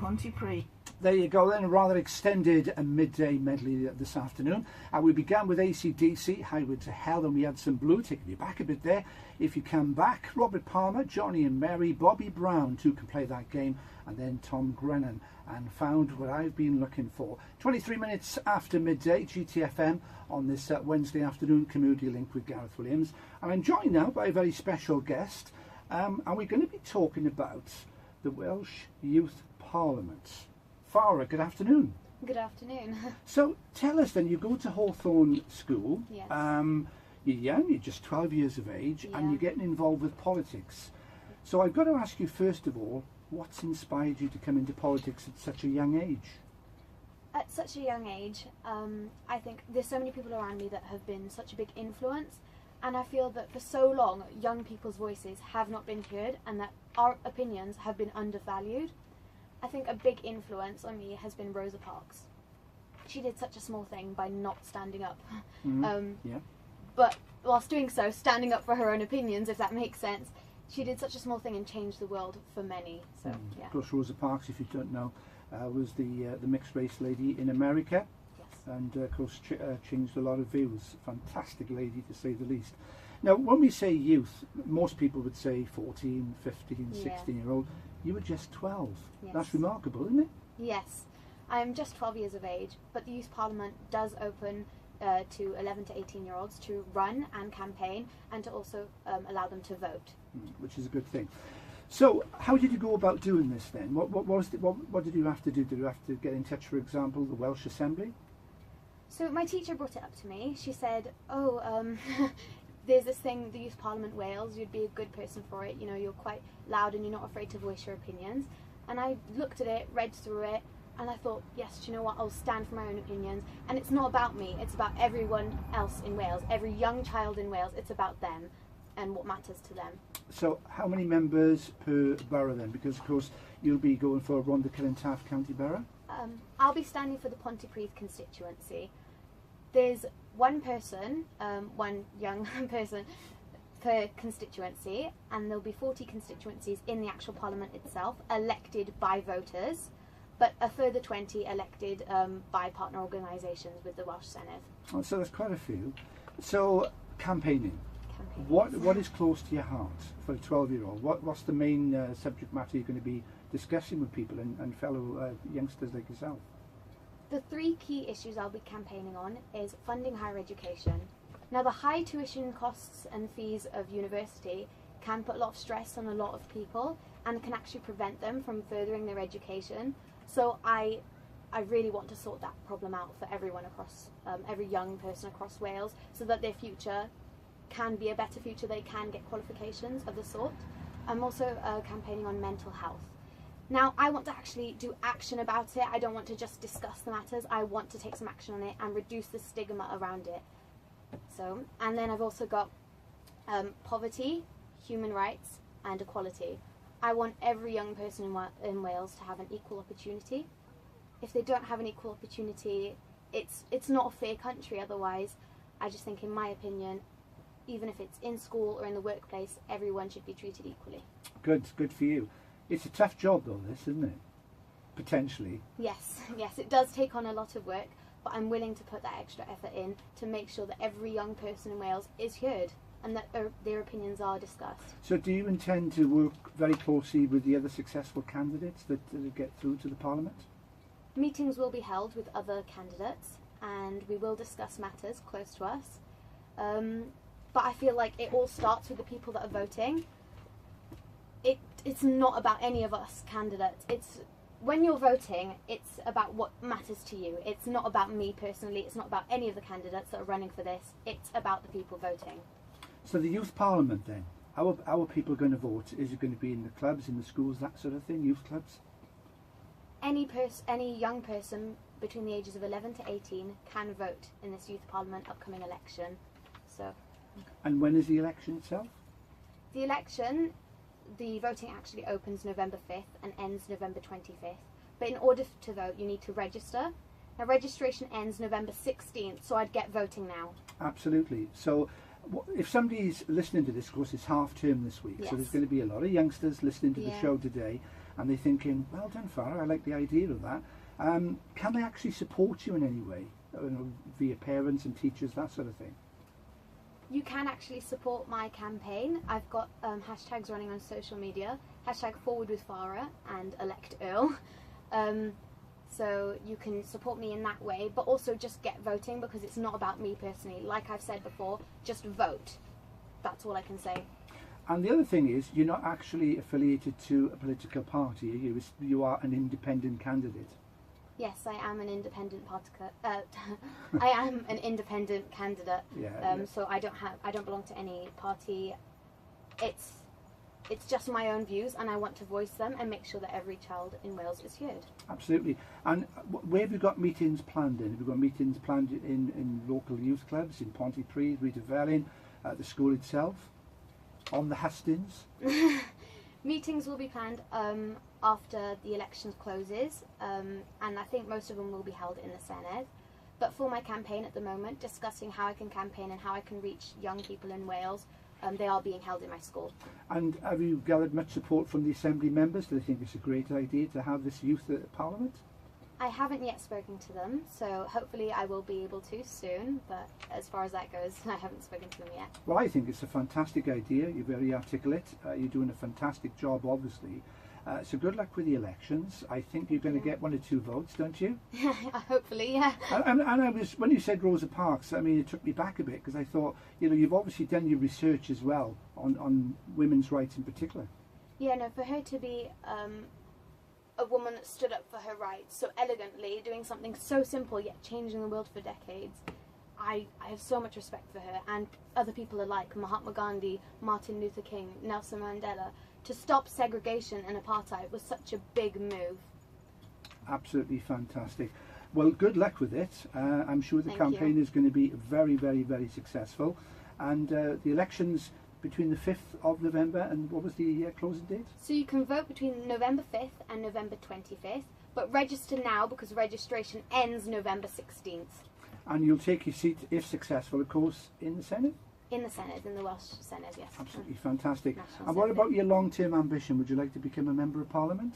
Pontypridd. There you go then, a rather extended midday medley this afternoon. We began with AC/DC, Highway to Hell, and we had some Blue, taking you back a bit there. If You Come Back, Robert Palmer, Johnny and Mary, Bobby Brown, two can play that game, and then Tom Grennan, and Found What I've Been Looking For. 23 minutes after midday, GTFM on this Wednesday afternoon community link with Gareth Williams. And I'm joined now by a very special guest, and we're going to be talking about the Welsh Youth Parliament. Farrah, good afternoon. Good afternoon. So tell us then, you go to Hawthorne School, Yes. You're young, you're just 12 years of age, and you're getting involved with politics. So I've got to ask you first of all, what's inspired you to come into politics at such a young age? At such a young age, I think there's so many people around me that have been such a big influence, and I feel that for so long young people's voices have not been heard and that our opinions have been undervalued. I think a big influence on me has been Rosa Parks. She did such a small thing by not standing up. But whilst doing so, standing up for her own opinions, if that makes sense. She did such a small thing and changed the world for many. So, yeah. Of course, Rosa Parks, if you don't know, was the mixed race lady in America. Yes. And of course changed a lot of views. Fantastic lady, to say the least. Now, when we say youth, most people would say 14, 15, 16-year-old. You were just 12. Yes. That's remarkable, isn't it? Yes. I'm just 12 years of age, but the Youth Parliament does open to 11 to 18-year-olds to run and campaign, and to also allow them to vote. Which is a good thing. So, how did you go about doing this then? What did you have to do? Did you have to get in touch, for example, the Welsh Assembly? So my teacher brought it up to me. She said, there's this thing, the Youth Parliament Wales, you'd be a good person for it, you know, you're quite loud and you're not afraid to voice your opinions. And I looked at it, read through it, and I thought, yes, do you know what, I'll stand for my own opinions. And it's not about me, it's about everyone else in Wales, every young child in Wales, it's about them and what matters to them. So how many members per borough then? Because of course you'll be going for Rhondda Cynon County Borough? I'll be standing for the Pontypridd constituency. There's one person, one young person per constituency, and there'll be 40 constituencies in the actual parliament itself, elected by voters, but a further 20 elected by partner organisations with the Welsh Senedd. Oh, so there's quite a few. So campaigning. What is close to your heart for a 12-year-old? What's the main subject matter you're going to be discussing with people and fellow youngsters like yourself? The three key issues I'll be campaigning on is funding higher education. Now, the high tuition costs and fees of university can put a lot of stress on a lot of people and can actually prevent them from furthering their education. So I really want to sort that problem out for everyone across, every young person across Wales, so that their future can be a better future, they can get qualifications of the sort. I'm also campaigning on mental health. Now, I want to actually do action about it. I don't want to just discuss the matters. I want to take some action on it and reduce the stigma around it. So, and then I've also got poverty, human rights, and equality. I want every young person in Wales to have an equal opportunity. If they don't have an equal opportunity, it's not a fair country otherwise. I just think, in my opinion, even if it's in school or in the workplace, everyone should be treated equally. Good for you. It's a tough job though, this, isn't it? Potentially. Yes, it does take on a lot of work, but I'm willing to put that extra effort in to make sure that every young person in Wales is heard and that their opinions are discussed. So do you intend to work very closely with the other successful candidates that get through to the Parliament? Meetings will be held with other candidates and we will discuss matters close to us. But I feel like it all starts with the people that are voting. It's not about any of us candidates. When you're voting, it's about what matters to you. It's not about me personally. It's not about any of the candidates that are running for this. It's about the people voting. So the Youth Parliament then, how are people going to vote? Is it going to be in the clubs, in the schools, that sort of thing, youth clubs? Any young person between the ages of 11 to 18 can vote in this Youth Parliament upcoming election. So. And when is the election itself? The voting actually opens November 5th and ends November 25th. But in order to vote, you need to register. Now, registration ends November 16th, so I'd get voting now. Absolutely. So if somebody's listening to this, of course, it's half term this week, yes. So there's going to be a lot of youngsters listening to the show today. and they're thinking, well done, Farrah, I like the idea of that. Can they actually support you in any way, via parents and teachers, that sort of thing? You can actually support my campaign. I've got hashtags running on social media, #ForwardWithFarrah and #ElectEarl. So you can support me in that way, but also just get voting, because it's not about me personally. Like I've said before, just vote. That's all I can say. And the other thing is, you're not actually affiliated to a political party, are you? You are an independent candidate. Yes, I am an independent I am an independent candidate. Yeah. So I don't belong to any party. It's just my own views, and I want to voice them and make sure that every child in Wales is heard. Absolutely. And where have you got meetings planned in? Have you got meetings planned in local youth clubs, in Pontypridd, Rhydyfelin, at the school itself, on the hustings? Meetings will be planned after the elections closes, and I think most of them will be held in the Senedd. But for my campaign at the moment, discussing how I can campaign and how I can reach young people in Wales, they are being held in my school. And have you gathered much support from the Assembly members? Do they think it's a great idea to have this youth Parliament? I haven't yet spoken to them, so hopefully I will be able to soon, but as far as that goes, I haven't spoken to them yet. Well, I think it's a fantastic idea. You're very articulate. You're doing a fantastic job, obviously. So good luck with the elections. I think you're going to get 1 or 2 votes, don't you? Hopefully, yeah. And I was, when you said Rosa Parks, I mean, it took me back a bit, because I thought, you've obviously done your research as well on women's rights in particular. Yeah, no, for her to be a woman that stood up for her rights so elegantly, doing something so simple yet changing the world for decades, I have so much respect for her, and other people alike, Mahatma Gandhi, Martin Luther King, Nelson Mandela. To stop segregation and apartheid was such a big move. Absolutely fantastic. Well, good luck with it. I'm sure the campaign is going to be very, very, very successful. And the elections between the 5th of November and what was the closing date? So you can vote between November 5th and November 25th, but register now because registration ends November 16th. And you'll take your seat, if successful, of course, in the Senedd? In the Senedd, in the Welsh Senedd, yes. Absolutely fantastic. National And what Assembly. about your long-term ambition? Would you like to become a Member of Parliament?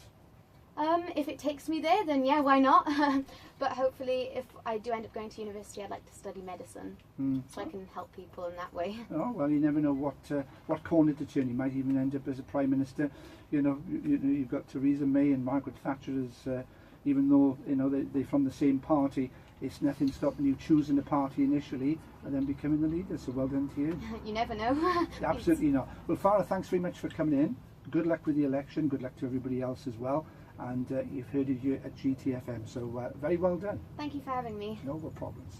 If it takes me there, then yeah, why not? But hopefully, if I do end up going to university, I'd like to study medicine, so I can help people in that way. Oh, well, you never know what corner to turn. You might even end up as a Prime Minister. You've got Theresa May and Margaret Thatcher as, even though they're from the same party, it's nothing stopping you choosing a party initially and then becoming the leader. So well done to you. You never know. Absolutely not. Well, Farrah, thanks very much for coming in. Good luck with the election. Good luck to everybody else as well. And you've heard it here at GTFM. So very well done. Thank you for having me. No problems.